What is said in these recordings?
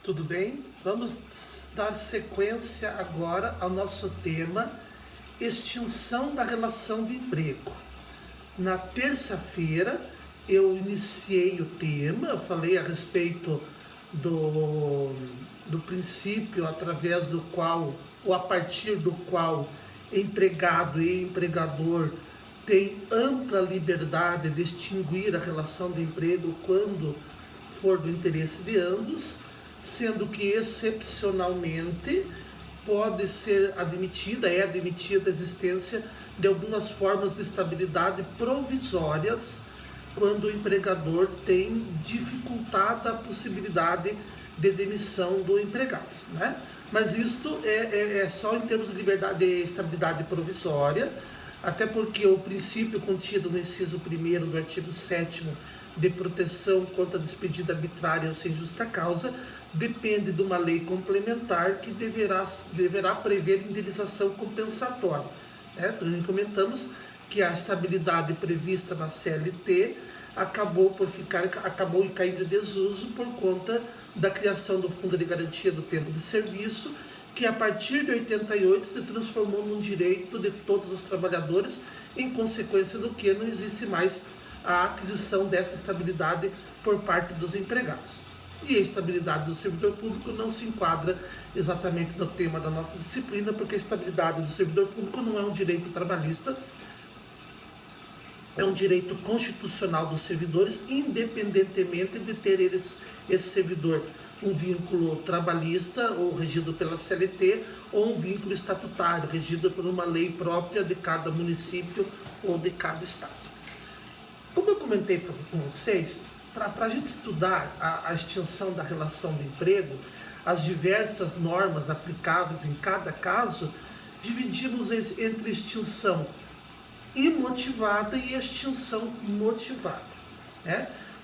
Tudo bem? Vamos dar sequência agora ao nosso tema extinção da relação de emprego. Na terça-feira eu iniciei o tema, eu falei a respeito do princípio através do qual, ou a partir do qual, empregado e empregador têm ampla liberdade de extinguir a relação de emprego quando for do interesse de ambos, sendo que excepcionalmente pode ser admitida, é admitida a existência de algumas formas de estabilidade provisórias quando o empregador tem dificultada a possibilidade de demissão do empregado, né? Mas isto é só em termos de liberdade, de estabilidade provisória, até porque o princípio contido no inciso 1º do artigo 7º de proteção contra despedida arbitrária ou sem justa causa depende de uma lei complementar que deverá prever indenização compensatória. Também comentamos que a estabilidade prevista na CLT acabou caindo em desuso por conta da criação do Fundo de Garantia do Tempo de Serviço, que a partir de 88 se transformou num direito de todos os trabalhadores, em consequência do que não existe mais a aquisição dessa estabilidade por parte dos empregados. E a estabilidade do servidor público não se enquadra exatamente no tema da nossa disciplina, porque a estabilidade do servidor público não é um direito trabalhista, é um direito constitucional dos servidores, independentemente de ter esse servidor um vínculo trabalhista ou regido pela CLT ou um vínculo estatutário regido por uma lei própria de cada município ou de cada estado. Como eu comentei com vocês, para a gente estudar a extinção da relação de emprego, as diversas normas aplicáveis em cada caso, dividimos entre extinção imotivada e extinção motivada.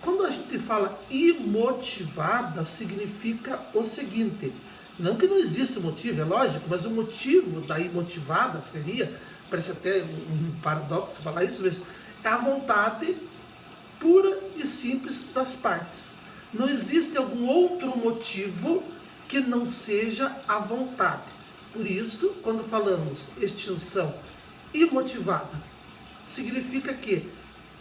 Quando a gente fala imotivada, significa o seguinte: não que não exista motivo, é lógico, mas o motivo da imotivada seria, parece até um paradoxo falar isso, mas é a vontade pura e simples das partes. Não existe algum outro motivo que não seja a vontade. Por isso, quando falamos extinção imotivada, significa que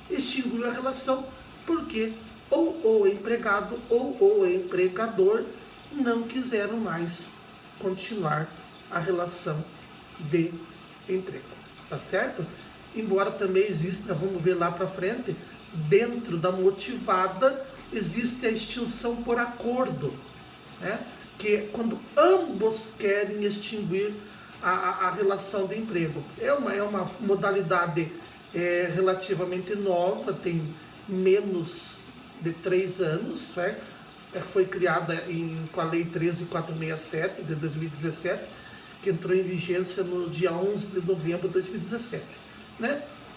extinguiu a relação porque ou o empregado ou o empregador não quiseram mais continuar a relação de emprego. Tá certo? Embora também exista, vamos ver lá para frente, dentro da motivada existe a extinção por acordo, que é quando ambos querem extinguir a relação de emprego. É uma modalidade relativamente nova, tem menos de 3 anos, foi criada com a Lei 13.467 de 2017, que entrou em vigência no dia 11 de novembro de 2017.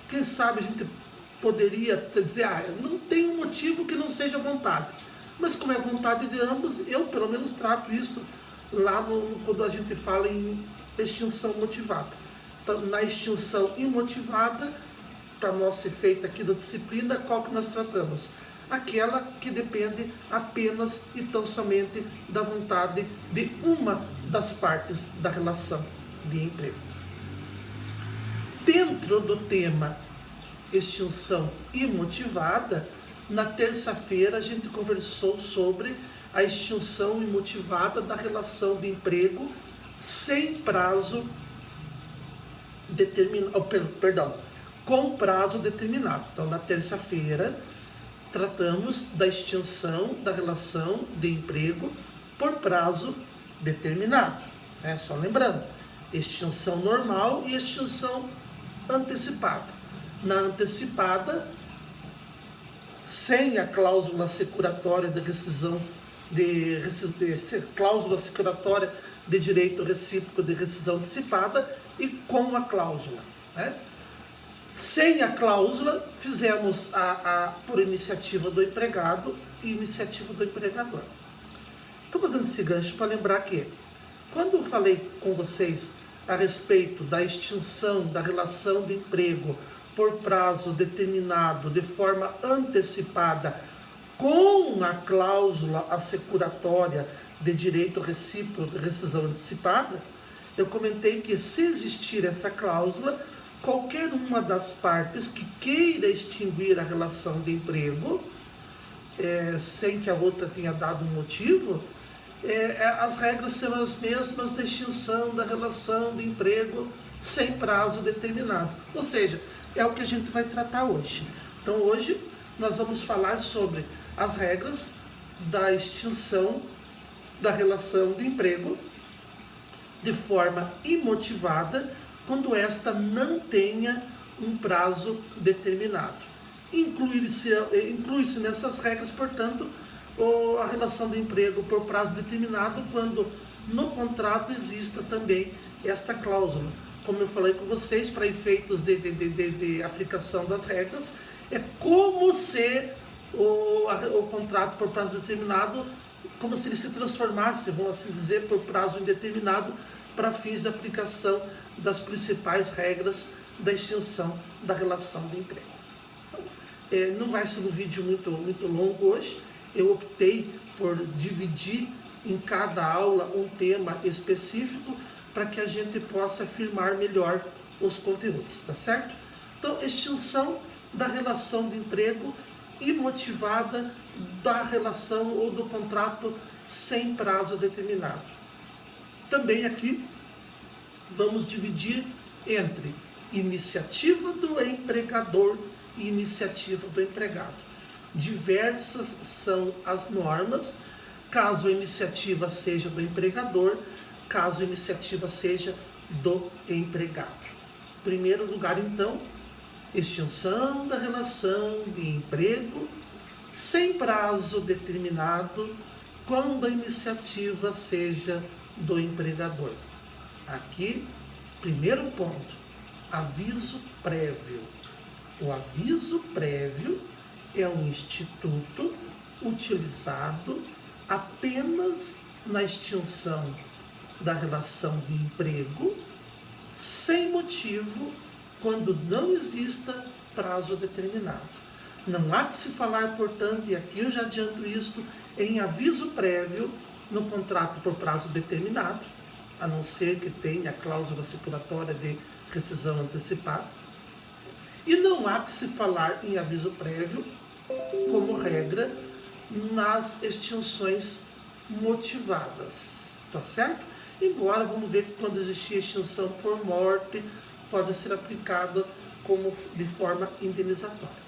Quem sabe a gente poderia dizer, não tem um motivo que não seja vontade. Mas como é vontade de ambos, eu pelo menos trato isso lá quando a gente fala em extinção motivada. Então, na extinção imotivada, para nosso efeito aqui da disciplina, qual que nós tratamos? Aquela que depende apenas e tão somente da vontade de uma das partes da relação de emprego. Dentro do tema extinção imotivada, na terça-feira a gente conversou sobre a extinção imotivada da relação de emprego sem prazo determinado, com prazo determinado. Então, na terça-feira, tratamos da extinção da relação de emprego por prazo determinado. Só lembrando, extinção normal e extinção antecipada. Na antecipada, sem a cláusula securatória de rescisão, cláusula securatória de direito recíproco de rescisão antecipada, e com a cláusula. Sem a cláusula, fizemos por iniciativa do empregado e iniciativa do empregador. Estou fazendo esse gancho para lembrar que, quando eu falei com vocês a respeito da extinção da relação de emprego por prazo determinado, de forma antecipada, com a cláusula assecuratória de direito recíproco de rescisão antecipada, eu comentei que se existir essa cláusula, qualquer uma das partes que queira extinguir a relação de emprego, sem que a outra tenha dado um motivo, as regras serão as mesmas de extinção da relação de emprego sem prazo determinado. Ou seja, é o que a gente vai tratar hoje. Então hoje nós vamos falar sobre as regras da extinção da relação de emprego de forma imotivada, quando esta não tenha um prazo determinado. Inclui-se nessas regras, portanto, a relação de emprego por prazo determinado, quando no contrato exista também esta cláusula. Como eu falei com vocês, para efeitos de aplicação das regras, é como se o contrato por prazo determinado, como se ele se transformasse, vamos assim dizer, por prazo indeterminado, para fins de aplicação das principais regras da extinção da relação de emprego. Não vai ser um vídeo muito longo hoje. Eu optei por dividir em cada aula um tema específico para que a gente possa afirmar melhor os conteúdos, tá certo? Então, extinção da relação de emprego imotivada da relação ou do contrato sem prazo determinado. Também aqui vamos dividir entre iniciativa do empregador e iniciativa do empregado. Diversas são as normas, caso a iniciativa seja do empregador, caso a iniciativa seja do empregado. Em primeiro lugar, então, extinção da relação de emprego sem prazo determinado, quando a iniciativa seja do empregador. Aqui, primeiro ponto, aviso prévio. O aviso prévio é um instituto utilizado apenas na extinção da relação de emprego, sem motivo, quando não exista prazo determinado. Não há que se falar, portanto, e aqui eu já adianto isso, em aviso prévio no contrato por prazo determinado, a não ser que tenha a cláusula assecuratória de rescisão antecipada. E não há que se falar em aviso prévio, como regra, nas extinções motivadas, tá certo? Embora, vamos ver que quando existir extinção por morte, pode ser aplicada como de forma indenizatória.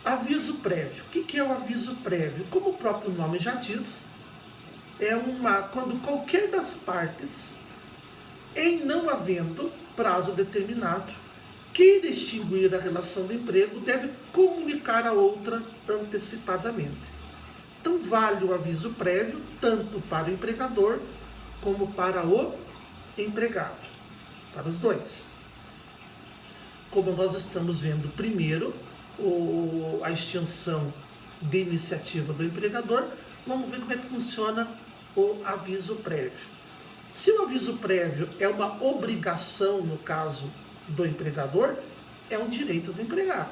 Aviso prévio. O que é o aviso prévio? Como o próprio nome já diz, quando qualquer das partes, em não havendo prazo determinado, queira extinguir a relação de emprego, deve comunicar a outra antecipadamente. Então, vale o aviso prévio tanto para o empregador como para o empregado, para os dois. Como nós estamos vendo primeiro a extinção de iniciativa do empregador, vamos ver como é que funciona o aviso prévio. Se o aviso prévio é uma obrigação, no caso do empregador, é um direito do empregado.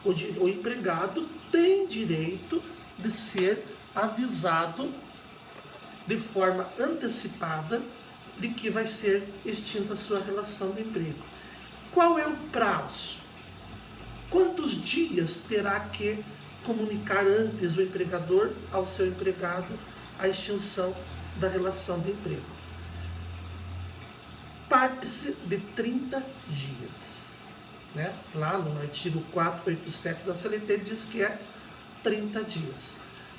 O empregado tem direito de ser avisado de forma antecipada de que vai ser extinta a sua relação de emprego. Qual é o prazo? Quantos dias terá que comunicar antes o empregador ao seu empregado a extinção da relação de emprego? Parte-se de 30 dias. Né? Lá no artigo 487 da CLT diz que é 30 dias.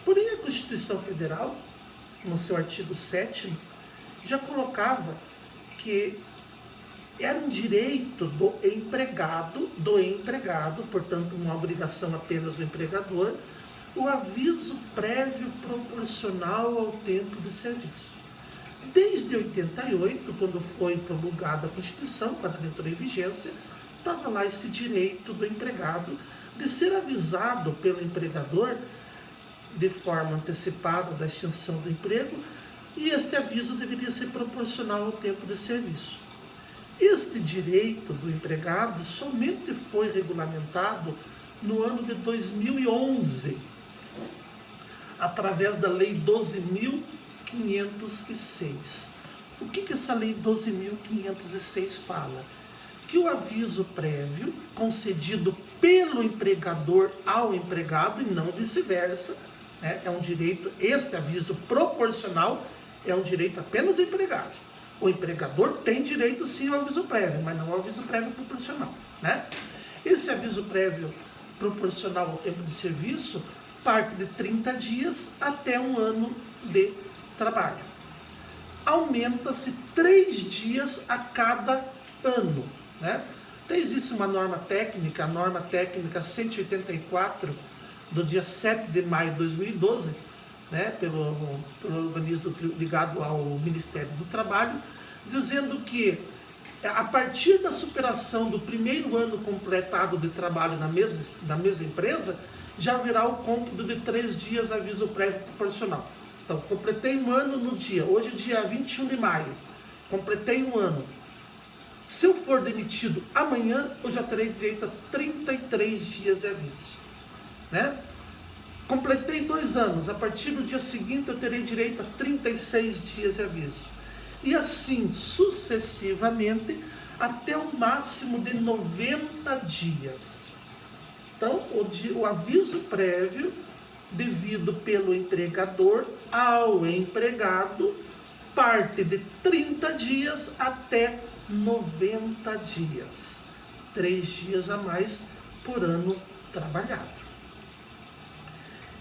Porém, a Constituição Federal, no seu artigo 7º, já colocava que era um direito do empregado, portanto, uma obrigação apenas do empregador, o aviso prévio proporcional ao tempo de serviço. Desde 88, quando foi promulgada a Constituição, quando entrou em vigência, estava lá esse direito do empregado de ser avisado pelo empregador de forma antecipada da extinção do emprego, e este aviso deveria ser proporcional ao tempo de serviço. Este direito do empregado somente foi regulamentado no ano de 2011, através da Lei 12.506. O que essa Lei 12.506 fala? Que o aviso prévio concedido pelo empregador ao empregado e não vice-versa, né? É um direito, este aviso proporcional é um direito apenas do empregado. O empregador tem direito sim ao aviso prévio, mas não ao aviso prévio proporcional, né? Esse aviso prévio proporcional ao tempo de serviço parte de 30 dias até 1 ano de trabalho. Aumenta-se 3 dias a cada ano, né? Então existe uma norma técnica, a norma técnica 184, do dia 7 de maio de 2012, né, pelo organismo ligado ao Ministério do Trabalho, dizendo que a partir da superação do primeiro ano completado de trabalho na mesma empresa, já haverá o cômputo de 3 dias aviso prévio proporcional. Então, completei 1 ano no dia, hoje é dia 21 de maio, completei 1 ano. Se eu for demitido amanhã, eu já terei direito a 33 dias de aviso, né? Completei 2 anos, a partir do dia seguinte eu terei direito a 36 dias de aviso. E assim sucessivamente até o máximo de 90 dias. Então, o aviso prévio devido pelo empregador ao empregado parte de 30 dias até 90 dias. 3 dias a mais por ano trabalhado.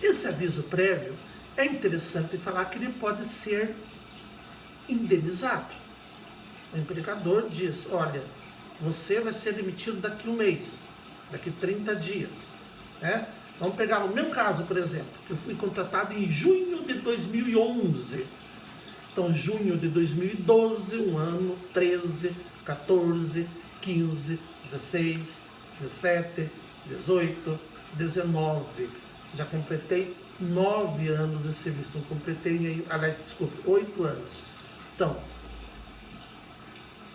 Esse aviso prévio é interessante falar que ele pode ser indenizado. O empregador diz, olha, você vai ser demitido daqui 1 mês, daqui 30 dias, né? Vamos pegar o meu caso, por exemplo, que eu fui contratado em junho de 2011. Então, junho de 2012, 1 ano, 13, 14, 15, 16, 17, 18, 19. Já completei 9 anos de serviço. Não completei, aliás, desculpe, 8 anos. Então,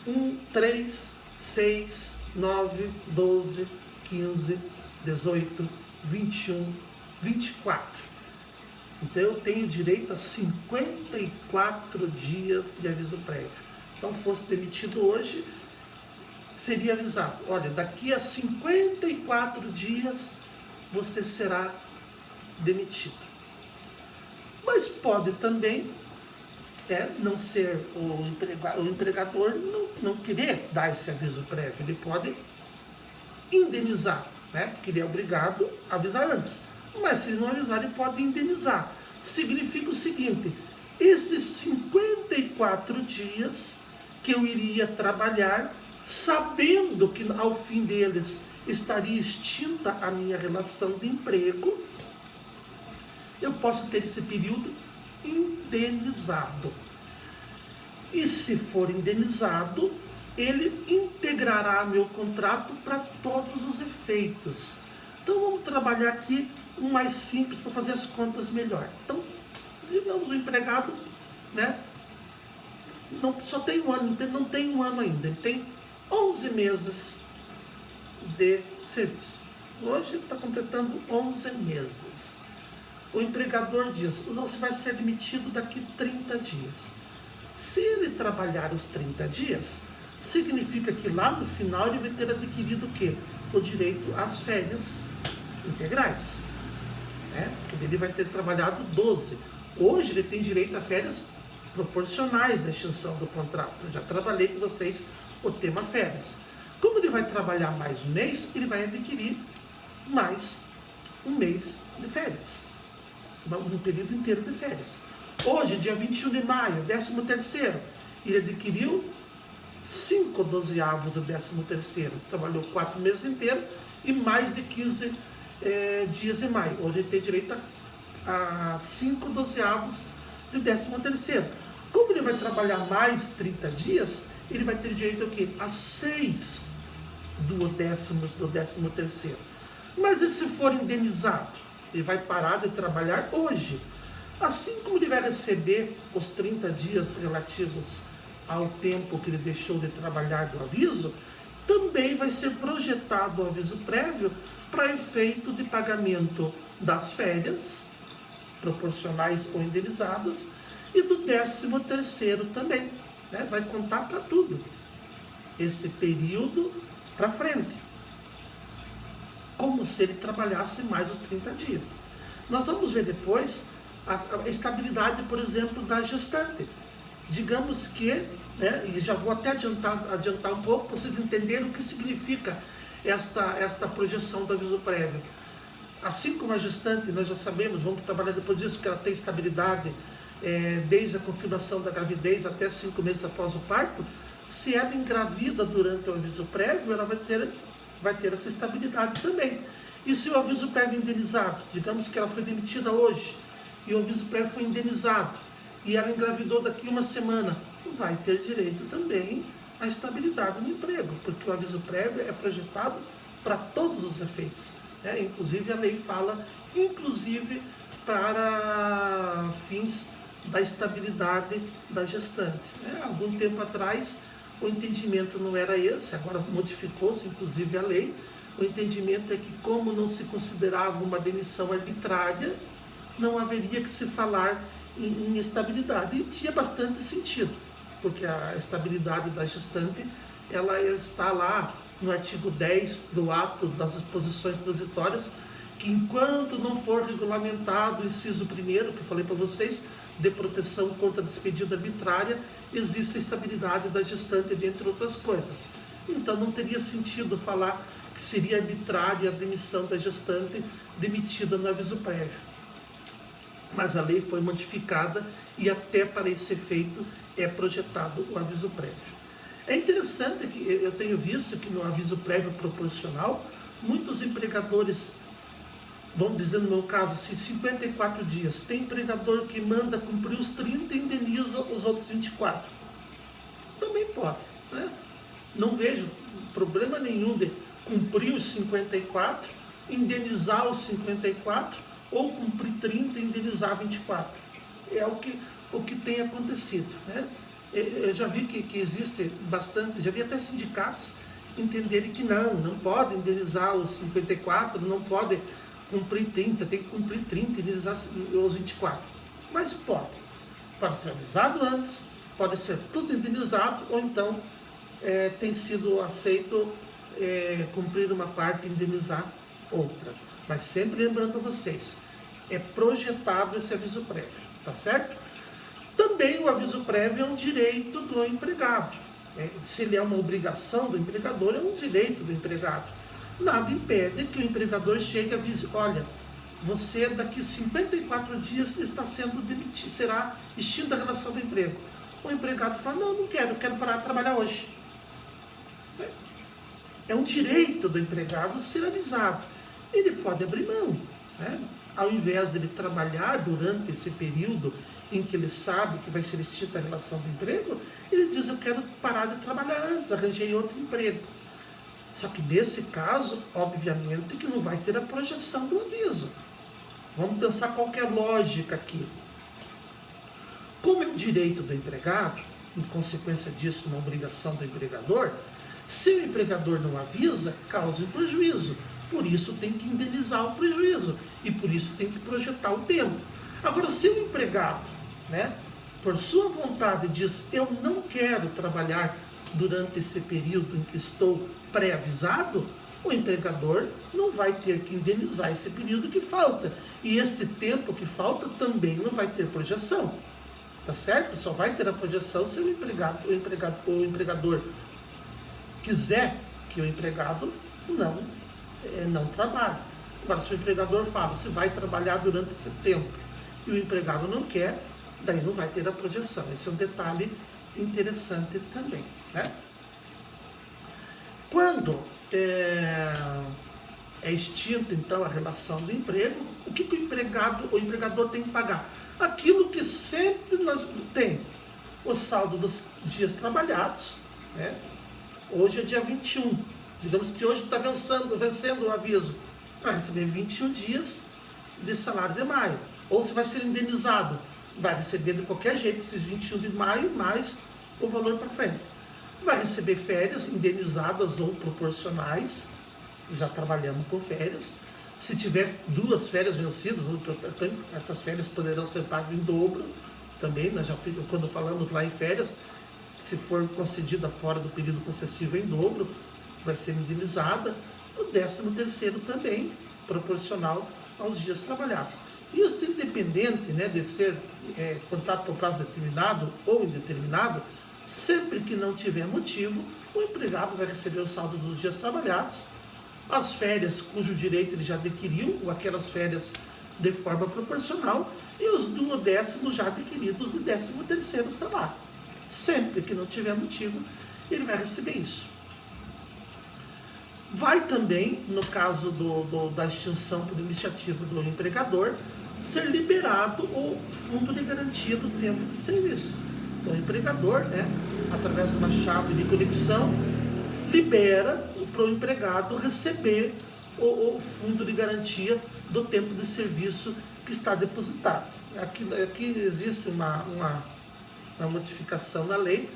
1, 3, 6, 9, 12, 15, 18, 21, 24. Então, eu tenho direito a 54 dias de aviso prévio. Então, fosse demitido hoje, seria avisado, olha, daqui a 54 dias você será demitido. Mas pode também não ser o empregador não querer dar esse aviso prévio. Ele pode indenizar, né? Porque ele é obrigado a avisar antes. Mas se ele não avisar, ele pode indenizar. Significa o seguinte, esses 54 dias que eu iria trabalhar, sabendo que ao fim deles estaria extinta a minha relação de emprego, eu posso ter esse período indenizado. E se for indenizado, ele integrará meu contrato para todos os efeitos. Então vamos trabalhar aqui um mais simples para fazer as contas melhor. Então, digamos, o empregado, né, só tem 1 ano, não tem 1 ano ainda, ele tem 11 meses de serviço. Hoje ele está completando 11 meses. O empregador diz, você vai ser demitido daqui 30 dias. Se ele trabalhar os 30 dias, significa que lá no final ele vai ter adquirido o quê? O direito às férias integrais. Né? Ele vai ter trabalhado 12. Hoje ele tem direito a férias proporcionais da extinção do contrato. Eu já trabalhei com vocês o tema férias. Como ele vai trabalhar mais 1 mês, ele vai adquirir mais 1 mês de férias. Um período inteiro de férias. Hoje, dia 21 de maio, 13º, ele adquiriu 5 dozeavos do 13º. Trabalhou 4 meses inteiros e mais de 15 dias em maio. Hoje ele tem direito a 5 dozeavos de 13º. Como ele vai trabalhar mais 30 dias, ele vai ter direito a quê? A 6 do 13º. Mas e se for indenizado? Ele vai parar de trabalhar hoje. Assim como ele vai receber os 30 dias relativos ao tempo que ele deixou de trabalhar do aviso, também vai ser projetado o aviso prévio para efeito de pagamento das férias, proporcionais ou indenizadas, e do 13º também, né? Vai contar para tudo, esse período para frente, como se ele trabalhasse mais os 30 dias. Nós vamos ver depois a estabilidade, por exemplo, da gestante. Digamos que, né, e já vou até adiantar um pouco, para vocês entenderem o que significa esta projeção do aviso prévio. Assim como a gestante, nós já sabemos, vamos trabalhar depois disso, que ela tem estabilidade desde a confirmação da gravidez até 5 meses após o parto. Se ela engravida durante o aviso prévio, ela vai ter essa estabilidade também. E se o aviso prévio indenizado, digamos que ela foi demitida hoje, e o aviso prévio foi indenizado, e ela engravidou daqui uma semana, vai ter direito também à estabilidade no emprego, porque o aviso prévio é projetado para todos os efeitos, né? Inclusive a lei fala, inclusive para fins da estabilidade da gestante, né? Algum tempo atrás o entendimento não era esse, agora modificou-se inclusive a lei. O entendimento é que, como não se considerava uma demissão arbitrária, não haveria que se falar em estabilidade. E tinha bastante sentido, porque a estabilidade da gestante, ela está lá no artigo 10 do ato das disposições transitórias, que enquanto não for regulamentado o inciso 1º, que eu falei para vocês, de proteção contra despedida arbitrária, existe a estabilidade da gestante, dentre outras coisas. Então não teria sentido falar que seria arbitrária a demissão da gestante demitida no aviso prévio. Mas a lei foi modificada e até para esse efeito é projetado o aviso prévio. É interessante que eu tenho visto que no aviso prévio proporcional, muitos empregadores, vamos dizer no meu caso, assim, 54 dias. Tem empregador que manda cumprir os 30 e indeniza os outros 24. Também pode, né? Não vejo problema nenhum de cumprir os 54, indenizar os 54, ou cumprir 30 e indenizar 24. É o que tem acontecido, né? Eu já vi que existe bastante, já vi até sindicatos entenderem que não pode indenizar os 54, não pode cumprir 30, tem que cumprir 30 e indenizar os 24. Mas pode ser avisado antes, pode ser tudo indenizado, ou então tem sido aceito cumprir uma parte e indenizar outra. Mas sempre lembrando a vocês, é projetado esse aviso prévio, tá certo? Também o aviso prévio é um direito do empregado. Se ele é uma obrigação do empregador, é um direito do empregado. Nada impede que o empregador chegue e avise: olha, você daqui 54 dias está sendo demitido, será extinta a relação do emprego. O empregado fala: não quero, quero parar de trabalhar hoje. É um direito do empregado ser avisado. Ele pode abrir mão, né? Ao invés de ele trabalhar durante esse período em que ele sabe que vai ser extinta a relação do emprego, ele diz: eu quero parar de trabalhar antes, arranjei outro emprego. Só que nesse caso, obviamente, que não vai ter a projeção do aviso. Vamos pensar qual que é a lógica aqui. Como é um direito do empregado, em consequência disso, uma obrigação do empregador, se o empregador não avisa, causa um prejuízo. Por isso tem que indenizar o prejuízo. E por isso tem que projetar o tempo. Agora, se o empregado, né, por sua vontade, diz: eu não quero trabalhar durante esse período em que estou pré-avisado, o empregador não vai ter que indenizar esse período que falta. E este tempo que falta também não vai ter projeção. Tá certo? Só vai ter a projeção se o empregador quiser que o empregado não trabalhe. Agora, se o empregador fala: você vai trabalhar durante esse tempo, e o empregado não quer, daí não vai ter a projeção. Esse é um detalhe interessante também, né? Quando é extinta, então, a relação do emprego, o que o empregador tem que pagar? Aquilo que sempre nós tem: o saldo dos dias trabalhados, né? Hoje é dia 21, digamos que hoje está vencendo o aviso, vai receber 21 dias de salário de maio. Ou se vai ser indenizado, vai receber de qualquer jeito esses 21 de maio, mais o valor para frente. Vai receber férias indenizadas ou proporcionais, já trabalhamos com férias. Se tiver 2 férias vencidas, essas férias poderão ser pagas em dobro também. Nós quando falamos lá em férias, se for concedida fora do período concessivo em dobro, vai ser indenizada. O 13º também, proporcional aos dias trabalhados. Isso independente, né, de ser contrato por prazo determinado ou indeterminado, sempre que não tiver motivo, o empregado vai receber o saldo dos dias trabalhados, as férias cujo direito ele já adquiriu, ou aquelas férias de forma proporcional, e os duodécimos já adquiridos do 13º salário. Sempre que não tiver motivo, ele vai receber isso. Vai também, no caso da extinção por iniciativa do empregador, ser liberado o fundo de garantia do tempo de serviço. Então, o empregador, né, através de uma chave de conexão, libera para o empregado receber o fundo de garantia do tempo de serviço que está depositado. Aqui existe uma modificação na lei,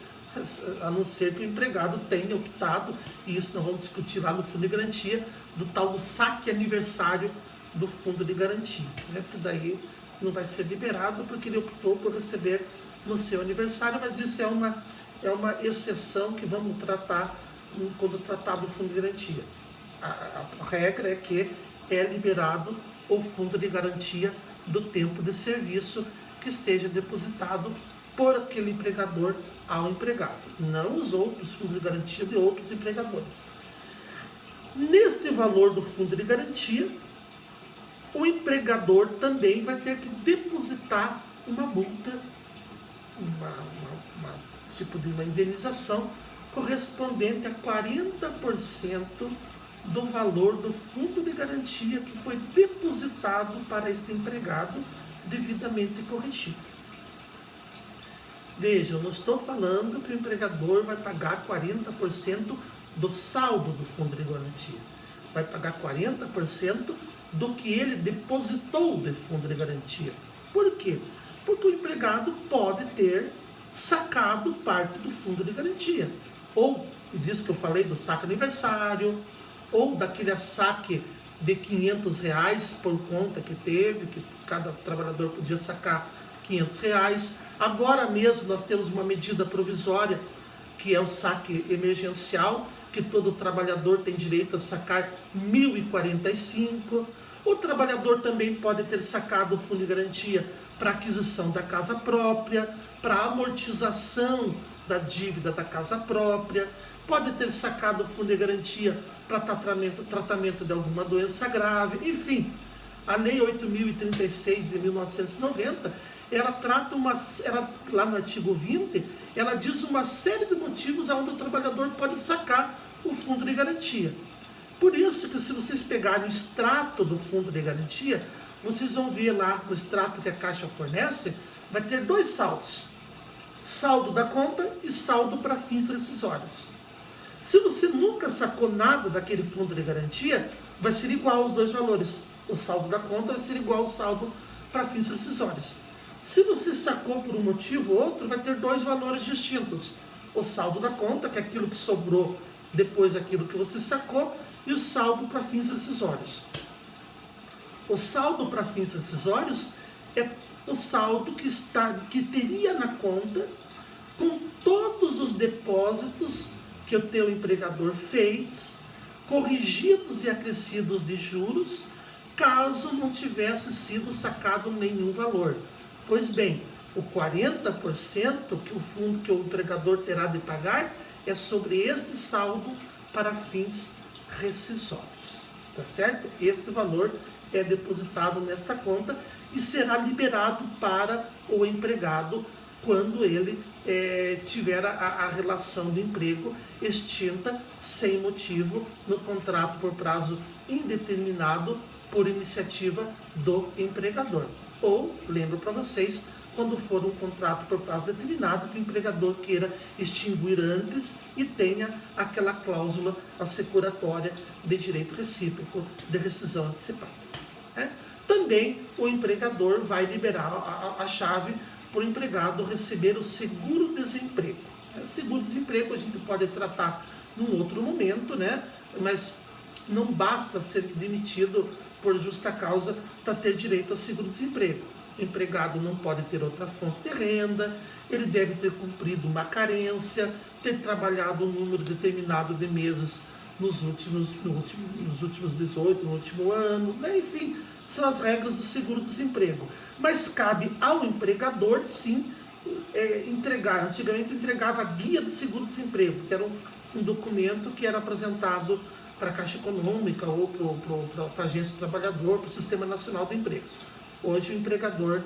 a não ser que o empregado tenha optado, e isso nós vamos discutir lá no fundo de garantia, do tal do saque aniversário do fundo de garantia, né? Porque daí não vai ser liberado porque ele optou por receber no seu aniversário, mas isso é uma exceção que vamos tratar quando tratar do fundo de garantia. A regra é que é liberado o fundo de garantia do tempo de serviço que esteja depositado por aquele empregador ao empregado, não os outros fundos de garantia de outros empregadores. Neste valor do fundo de garantia, o empregador também vai ter que depositar uma multa, tipo de uma indenização correspondente a 40% do valor do fundo de garantia que foi depositado para este empregado devidamente corrigido. Veja, eu não estou falando que o empregador vai pagar 40% do saldo do fundo de garantia. Vai pagar 40% do que ele depositou de fundo de garantia. Por quê? Porque o empregado pode ter sacado parte do fundo de garantia. Ou disso que eu falei do saque aniversário, ou daquele saque de R$500 por conta que teve, que cada trabalhador podia sacar R$500. Agora mesmo nós temos uma medida provisória, que é o saque emergencial, que todo trabalhador tem direito a sacar R$1.045. O trabalhador também pode ter sacado o fundo de garantia para aquisição da casa própria, para amortização da dívida da casa própria, pode ter sacado o fundo de garantia para tratamento de alguma doença grave, enfim. A Lei 8.036 de 1990, ela trata lá no artigo 20, ela diz uma série de motivos onde o trabalhador pode sacar o fundo de garantia. Por isso que se vocês pegarem o extrato do fundo de garantia, vocês vão ver lá no extrato que a Caixa fornece, vai ter 2 saldos. Saldo da conta e saldo para fins rescisórios. Se você nunca sacou nada daquele fundo de garantia, vai ser igual os 2 valores. O saldo da conta vai ser igual ao saldo para fins rescisórios. Se você sacou por um motivo ou outro, vai ter 2 valores distintos. O saldo da conta, que é aquilo que sobrou depois daquilo que você sacou, e o saldo para fins rescisórios. O saldo para fins rescisórios é o saldo que teria na conta com todos os depósitos que o teu empregador fez, corrigidos e acrescidos de juros, caso não tivesse sido sacado nenhum valor. Pois bem, o 40% que o empregador terá de pagar é sobre este saldo para fins rescisórios. Tá certo? Este valor é depositado nesta conta e será liberado para o empregado quando ele tiver a relação de emprego extinta sem motivo no contrato por prazo indeterminado por iniciativa do empregador. Ou, lembro para vocês, quando for um contrato por prazo determinado, que o empregador queira extinguir antes e tenha aquela cláusula assecuratória de direito recíproco de rescisão antecipada. Também o empregador vai liberar a chave para o empregado receber o seguro-desemprego. Seguro-desemprego a gente pode tratar num outro momento, né? Mas não basta ser demitido por justa causa para ter direito ao seguro-desemprego. O empregado não pode ter outra fonte de renda, ele deve ter cumprido uma carência, ter trabalhado um número determinado de meses nos últimos 18, no último ano, né? Enfim, são as regras do seguro-desemprego. Mas cabe ao empregador, sim, entregar. Antigamente entregava a guia do seguro-desemprego, que era um documento que era apresentado para a Caixa Econômica ou para a Agência do Trabalhador, para o Sistema Nacional de Empregos. Hoje o empregador,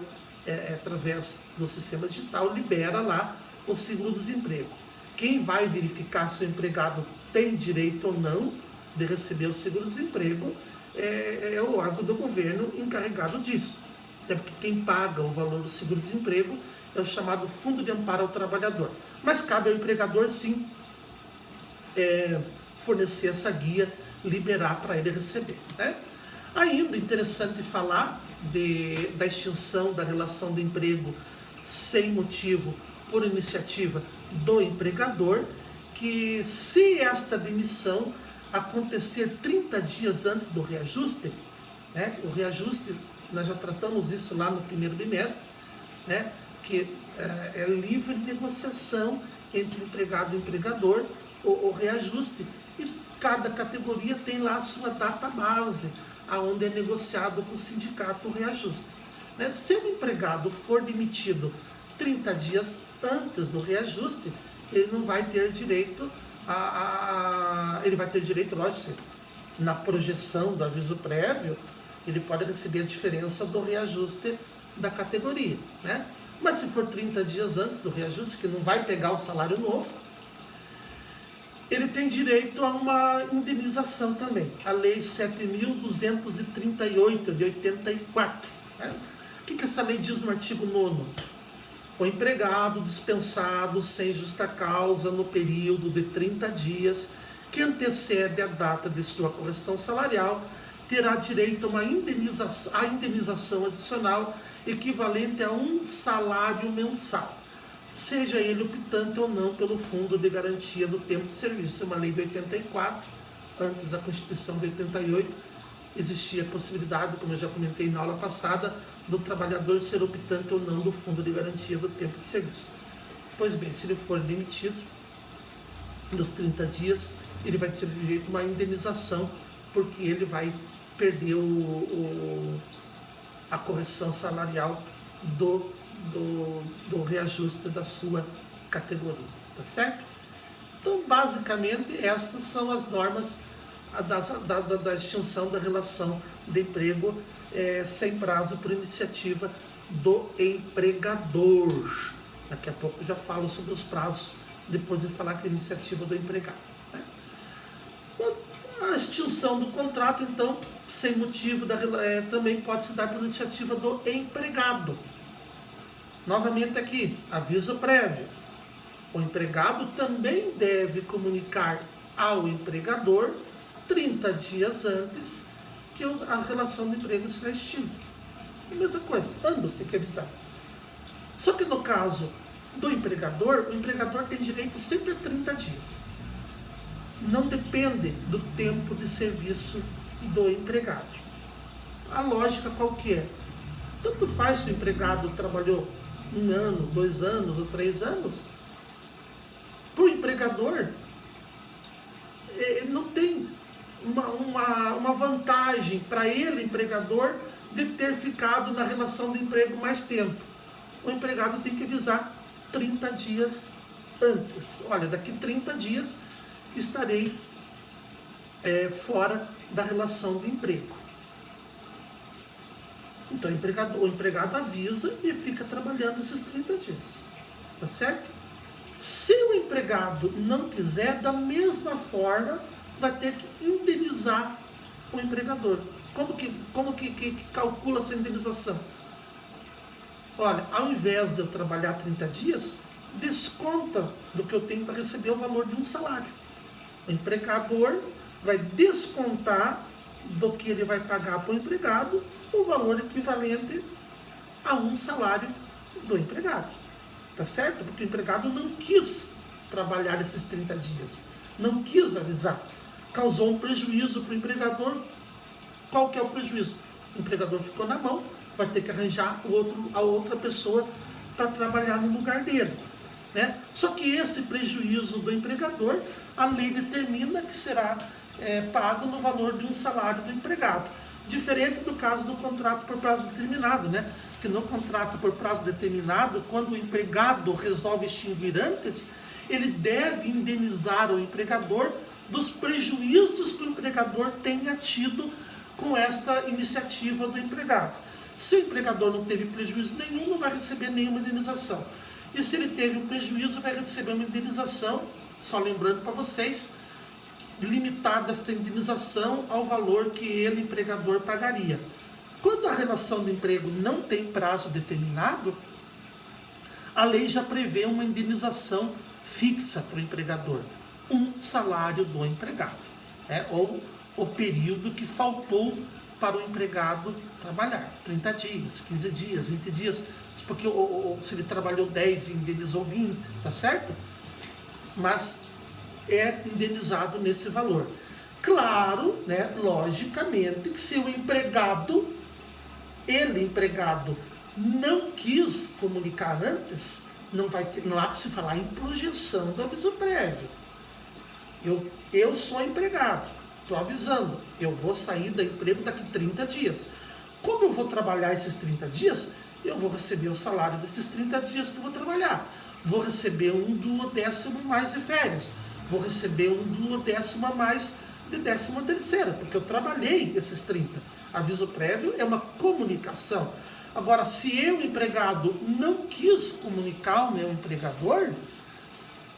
através do sistema digital, libera lá o seguro-desemprego. Quem vai verificar se o empregado tem direito ou não de receber o seguro-desemprego é o órgão do governo encarregado disso. Até porque quem paga o valor do seguro-desemprego é o chamado Fundo de Amparo ao Trabalhador. Mas cabe ao empregador, sim, fornecer essa guia, liberar para ele receber, né? Ainda interessante falar da extinção da relação de emprego sem motivo por iniciativa do empregador, que se esta demissão acontecer 30 dias antes do reajuste, né? O reajuste, nós já tratamos isso lá no primeiro bimestre, né? Que é livre negociação entre empregado e empregador, o reajuste, e cada categoria tem lá a sua data base, aonde é negociado com o sindicato o reajuste, né? Se o empregado for demitido 30 dias antes do reajuste, ele não vai ter direito ele vai ter direito, lógico, na projeção do aviso prévio, ele pode receber a diferença do reajuste da categoria, né? Mas se for 30 dias antes do reajuste, que não vai pegar o salário novo, ele tem direito a uma indenização também. A Lei 7.238, de 84. Né? O que essa lei diz no artigo 9º? O empregado dispensado sem justa causa no período de 30 dias que antecede a data de sua correção salarial terá direito a uma indenização adicional equivalente a um salário mensal, seja ele optante ou não pelo Fundo de Garantia do Tempo de Serviço. É uma lei de 84, antes da Constituição de 88, existia a possibilidade, como eu já comentei na aula passada, do trabalhador ser optante ou não do Fundo de Garantia do Tempo de Serviço. Pois bem, se ele for demitido nos 30 dias, ele vai ter direito a uma indenização, porque ele vai perder a correção salarial do reajuste da sua categoria, tá certo? Então, basicamente, estas são as normas da extinção da relação de emprego sem prazo por iniciativa do empregador. Daqui a pouco eu já falo sobre os prazos, depois de falar que é iniciativa do empregado, né? A extinção do contrato, então, sem motivo, também pode se dar por iniciativa do empregado. Novamente aqui, aviso prévio. O empregado também deve comunicar ao empregador 30 dias antes que a relação de emprego será extinta. A mesma coisa, ambos têm que avisar. Só que no caso do empregador, o empregador tem direito sempre a 30 dias. Não depende do tempo de serviço do empregado. A lógica qual que é? Tanto faz se o empregado trabalhou 1 ano, 2 anos ou 3 anos, para o empregador não tem uma vantagem para ele, empregador, de ter ficado na relação de emprego mais tempo. O empregado tem que avisar 30 dias antes. Olha, daqui 30 dias estarei fora da relação de emprego. Então o empregado avisa e fica trabalhando esses 30 dias. Tá certo? Se o empregado não quiser, da mesma forma, vai ter que indenizar o empregador. Como que calcula essa indenização? Olha, ao invés de eu trabalhar 30 dias, desconta do que eu tenho para receber o valor de um salário. O empregador vai descontar do que ele vai pagar para o empregado o valor equivalente a um salário do empregado. Tá certo? Porque o empregado não quis trabalhar esses 30 dias. Não quis avisar. Causou um prejuízo para o empregador Qual que é o prejuízo? O empregador ficou na mão, vai ter que arranjar a outra pessoa para trabalhar no lugar dele, né? Só que esse prejuízo do empregador, a lei determina que será pago no valor de um salário do empregado. Diferente do caso do contrato por prazo determinado, né? Que no contrato por prazo determinado, quando o empregado resolve extinguir antes, ele deve indenizar o empregador dos prejuízos que o empregador tenha tido com esta iniciativa do empregado. Se o empregador não teve prejuízo nenhum, não vai receber nenhuma indenização. E se ele teve um prejuízo, vai receber uma indenização, só lembrando para vocês, limitada esta indenização ao valor que ele, empregador, pagaria. Quando a relação de emprego não tem prazo determinado, a lei já prevê uma indenização fixa para o empregador, um salário do empregado, né? Ou o período que faltou para o empregado trabalhar, 30 dias, 15 dias, 20 dias, porque se ele trabalhou 10 e indenizou 20, tá certo? Mas é indenizado nesse valor. Claro, né, logicamente, que se o empregado, não quis comunicar antes, não há que se falar em projeção do aviso prévio. Eu sou empregado, estou avisando, eu vou sair do emprego daqui 30 dias. Como eu vou trabalhar esses 30 dias, eu vou receber o salário desses 30 dias que eu vou trabalhar. Vou receber 1/12 mais de férias. Vou receber 1/12 a mais de 13ª, porque eu trabalhei esses 30. Aviso prévio é uma comunicação. Agora, se eu, empregado, não quis comunicar ao meu empregador,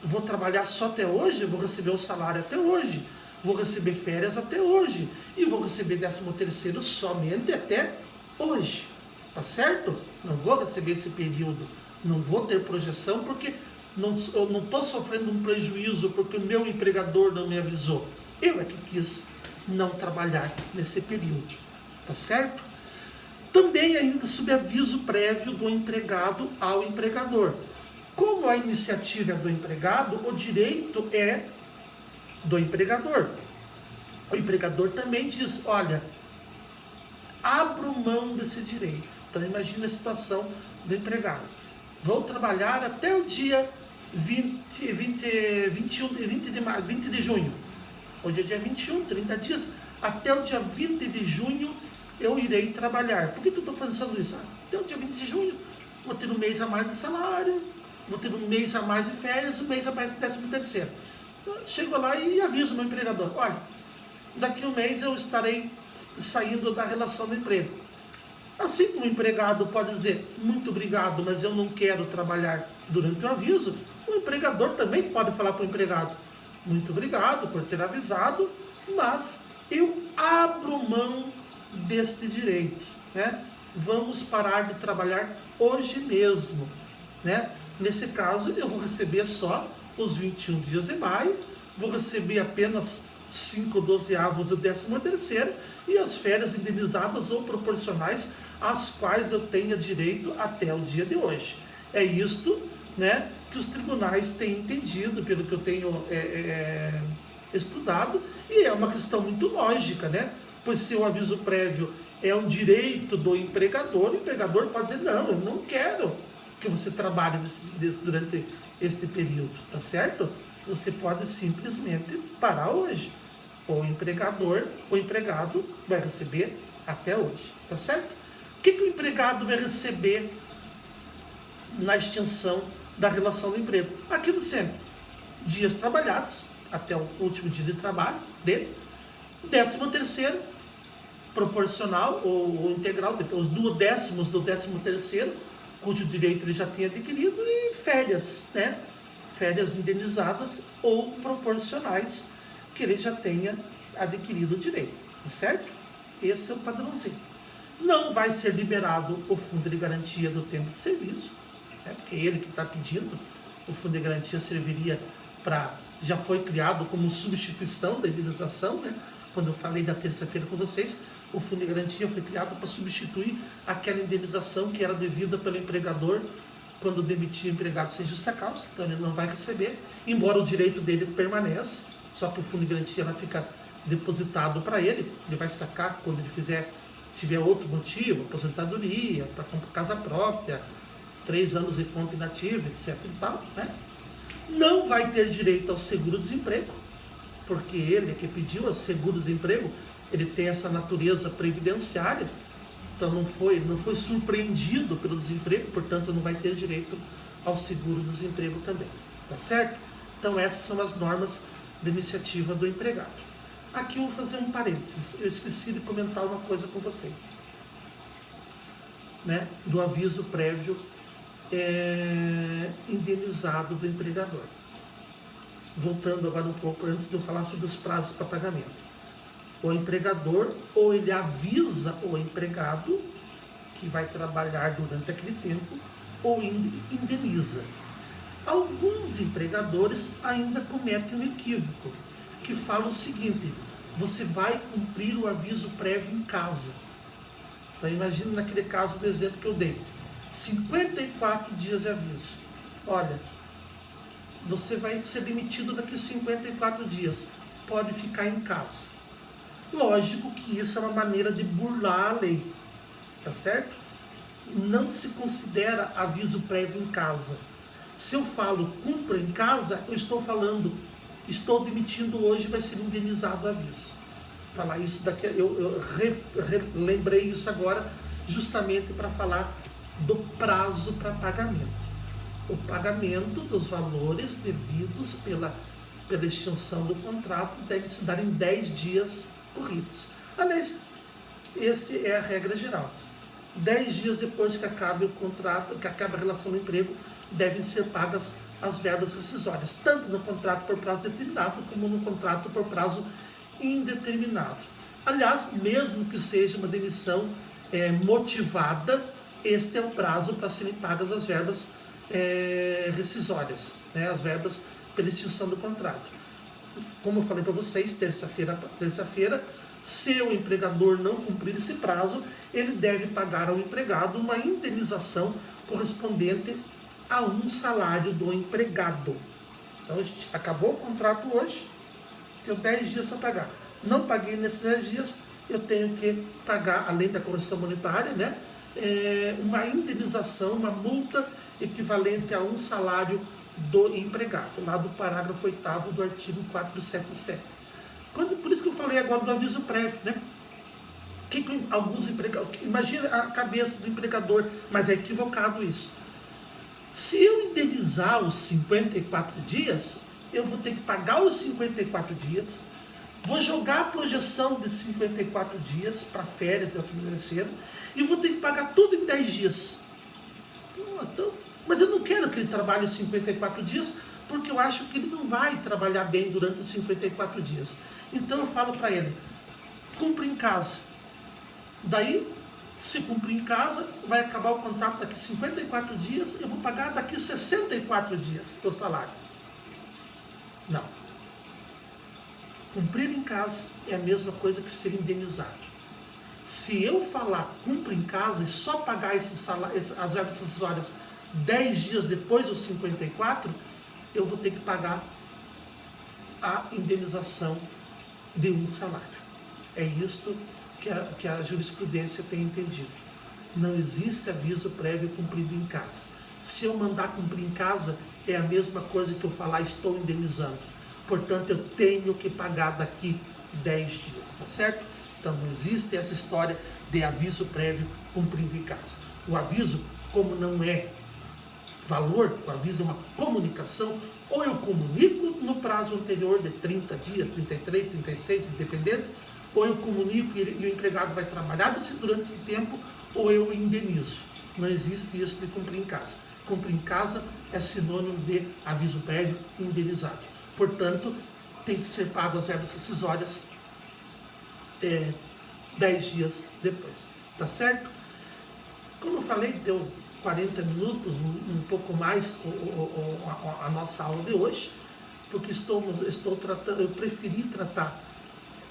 vou trabalhar só até hoje, vou receber o salário até hoje, vou receber férias até hoje, e vou receber 13º somente até hoje, tá certo? Não vou receber esse período, não vou ter projeção, porque eu não estou sofrendo um prejuízo porque o meu empregador não me avisou. Eu é que quis não trabalhar nesse período, tá certo? Também ainda sob aviso prévio do empregado ao empregador. Como a iniciativa é do empregado, o direito é do empregador. O empregador também diz, olha, abro mão desse direito. Então imagina a situação do empregado. Vou trabalhar até o dia 20 de junho. Hoje é dia 21, 30 dias. Até o dia 20 de junho eu irei trabalhar. Por que eu estou fazendo isso? Até o dia 20 de junho vou ter um mês a mais de salário, vou ter um mês a mais de férias, um mês a mais de 13º. Chego lá e aviso o meu empregador, olha, daqui a um mês eu estarei saindo da relação de emprego. Assim como o empregado pode dizer, muito obrigado, mas eu não quero trabalhar durante o aviso, o empregador também pode falar para o empregado, muito obrigado por ter avisado, mas eu abro mão deste direito, né? Vamos parar de trabalhar hoje mesmo, né? Nesse caso, eu vou receber só os 21 dias de maio, vou receber apenas 5/12 do 13º e as férias indenizadas ou proporcionais às quais eu tenha direito até o dia de hoje. É isto, né, que os tribunais têm entendido, pelo que eu tenho estudado, e é uma questão muito lógica, né? Pois se o aviso prévio é um direito do empregador, o empregador pode dizer, não, eu não quero que você trabalhe durante este período, tá certo? Você pode simplesmente parar hoje. O empregado vai receber até hoje, tá certo? O que o empregado vai receber na extinção da relação de emprego? Aquilo sempre, dias trabalhados, até o último dia de trabalho dele, 13º, proporcional ou integral, os 2/10 do 13º, cujo direito ele já tinha adquirido, e férias, né? Férias indenizadas ou proporcionais, que ele já tenha adquirido o direito, certo? Esse é o padrãozinho. Não vai ser liberado o fundo de garantia do tempo de serviço, né? Porque ele que está pedindo, o fundo de garantia serviria para, já foi criado como substituição da indenização, né? Quando eu falei da terça-feira com vocês, o fundo de garantia foi criado para substituir aquela indenização que era devida pelo empregador quando demitia o empregado sem justa causa, então ele não vai receber, embora o direito dele permaneça, só que o fundo de garantia ela fica depositado para ele. Ele vai sacar quando ele tiver outro motivo, aposentadoria, para comprar casa própria, 3 anos de conta inativa, etc. e tal, né? Não vai ter direito ao seguro-desemprego, porque ele que pediu o seguro-desemprego, ele tem essa natureza previdenciária, então não foi surpreendido pelo desemprego, portanto não vai ter direito ao seguro-desemprego também, tá certo? Então essas são as normas de iniciativa do empregado. Aqui eu vou fazer um parênteses, eu esqueci de comentar uma coisa com vocês, né? Do aviso prévio indenizado do empregador. Voltando agora um pouco, antes de eu falar sobre os prazos para pagamento. O empregador, ou ele avisa o empregado que vai trabalhar durante aquele tempo, ou indeniza. Alguns empregadores ainda cometem um equívoco, que fala o seguinte: você vai cumprir o aviso prévio em casa. Então imagine naquele caso do exemplo que eu dei, 54 dias de aviso. Olha, você vai ser demitido daqui a 54 dias, pode ficar em casa. Lógico que isso é uma maneira de burlar a lei, tá certo? Não se considera aviso prévio em casa. Se eu falo cumpra em casa, eu estou falando, estou demitindo hoje, vai ser indenizado o aviso. Falar isso daqui, eu lembrei isso agora, justamente para falar do prazo para pagamento. O pagamento dos valores devidos pela extinção do contrato deve se dar em 10 dias corridos. Aliás, essa é a regra geral. 10 dias depois que acabe o contrato, que acaba a relação do emprego, devem ser pagas as verbas rescisórias, tanto no contrato por prazo determinado, como no contrato por prazo indeterminado. Aliás, mesmo que seja uma demissão motivada, este é o prazo para serem pagas as verbas rescisórias, né, as verbas pela extinção do contrato. Como eu falei para vocês, terça-feira, se o empregador não cumprir esse prazo, ele deve pagar ao empregado uma indenização correspondente a um salário do empregado. Então, a gente acabou o contrato hoje, tenho 10 dias para pagar. Não paguei nesses 10 dias, eu tenho que pagar, além da correção monetária, né, uma indenização, uma multa equivalente a um salário do empregado, lá do parágrafo 8º do artigo 477. Por isso que eu falei agora do aviso prévio, né? Alguns empregadores, imagina a cabeça do empregador, mas é equivocado isso. Se eu indenizar os 54 dias, eu vou ter que pagar os 54 dias, vou jogar a projeção de 54 dias para férias de terceiro e vou ter que pagar tudo em 10 dias. Então, mas eu não quero que ele trabalhe os 54 dias, porque eu acho que ele não vai trabalhar bem durante os 54 dias. Então eu falo para ele, cumpre em casa. Daí, se cumprir em casa, vai acabar o contrato daqui a 54 dias, eu vou pagar daqui a 64 dias do salário. Não. Cumprir em casa é a mesma coisa que ser indenizado. Se eu falar cumpre em casa e só pagar as verbas rescisórias 10 dias depois dos 54, eu vou ter que pagar a indenização de um salário. É isto que a jurisprudência tem entendido. Não existe aviso prévio cumprido em casa. Se eu mandar cumprir em casa, é a mesma coisa que eu falar estou indenizando. Portanto, eu tenho que pagar daqui 10 dias, tá certo? Então, não existe essa história de aviso prévio cumprido em casa. O aviso, como não é valor, o aviso é uma comunicação, ou eu comunico no prazo anterior de 30 dias, 33, 36, independente, ou eu comunico e o empregado vai trabalhar durante esse tempo, ou eu indenizo. Não existe isso de cumprir em casa. Cumprir em casa é sinônimo de aviso prévio indenizado. Portanto, tem que ser pago as verbas rescisórias 10 dias depois. Tá certo? Como eu falei, deu 40 minutos, um pouco mais a nossa aula de hoje, porque eu preferi tratar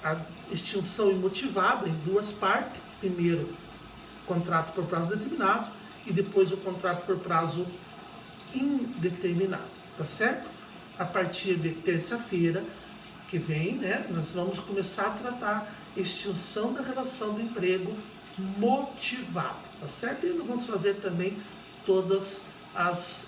a extinção imotivada em duas partes. Primeiro, contrato por prazo determinado e depois o contrato por prazo indeterminado, tá certo? A partir de terça-feira, que vem, né, nós vamos começar a tratar extinção da relação do emprego motivado, tá certo? E nós vamos fazer também todas as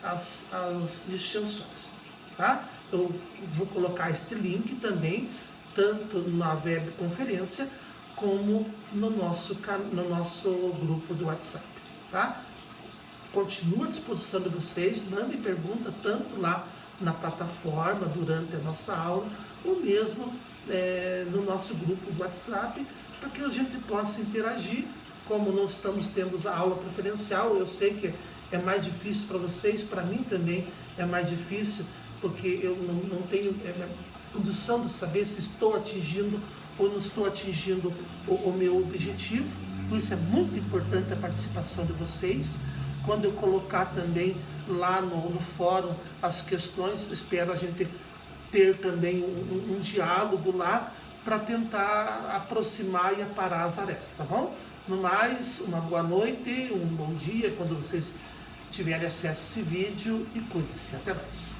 distinções, tá? Eu vou colocar este link também, tanto na webconferência como no nosso grupo do WhatsApp, tá? Continuo à disposição de vocês, mandem pergunta tanto lá na plataforma durante a nossa aula, ou mesmo no nosso grupo do WhatsApp, para que a gente possa interagir. Como não estamos tendo a aula preferencial, eu sei que é mais difícil para vocês, para mim também é mais difícil, porque eu não tenho condição de saber se estou atingindo ou não estou atingindo o meu objetivo. Por isso é muito importante a participação de vocês. Quando eu colocar também lá no fórum as questões, espero a gente ter também um diálogo lá para tentar aproximar e aparar as arestas, tá bom? No mais, uma boa noite, um bom dia quando vocês tiverem acesso a esse vídeo e cuide-se. Até mais.